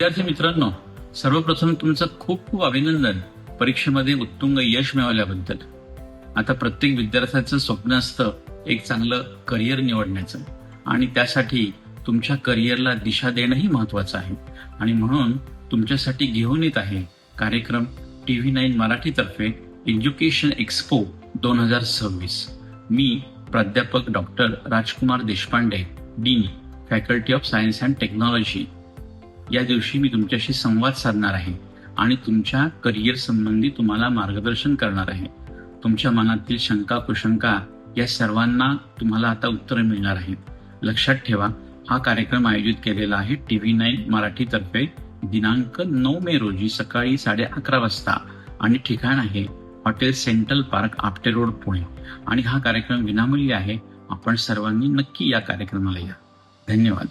विद्यार्थी मित्रांनो, सर्वप्रथम तुमचं खूप खूप अभिनंदन परीक्षेमध्ये उत्तुंग यश मिळवल्याबद्दल. आता प्रत्येक विद्यार्थ्याचं स्वप्न असतं एक चांगलं करिअर निवडण्याचं, आणि त्यासाठी तुमच्या करिअरला दिशा देणंही महत्वाचं आहे. आणि म्हणून तुमच्यासाठी घेऊन येत आहे कार्यक्रम TV9 मराठीतर्फे एज्युकेशन एक्स्पो 2026. मी प्राध्यापक doctor Rajkumar Deshpande, dean, faculty of science and technology. या दिवशी मी तुमच्याशी संवाद साधणार आहे आणि तुमच्या करिअर संबंधी तुम्हाला मार्गदर्शन करणार आहे. तुमच्या मनातील शंका कुशंका या सर्वांना तुम्हाला आता उत्तर मिळणार आहे. लक्षात ठेवा, हा कार्यक्रम आयोजित केलेला आहे TV9 मराठीतर्फे दिनांक 9 मे रोजी सकाळी 11:30 वाजता, आणि ठिकाण आहे hotel central park, Apte road, Pune. आणि हा कार्यक्रम विनामूल्य आहे. आपण सर्वांनी नक्की या कार्यक्रमाला या. धन्यवाद.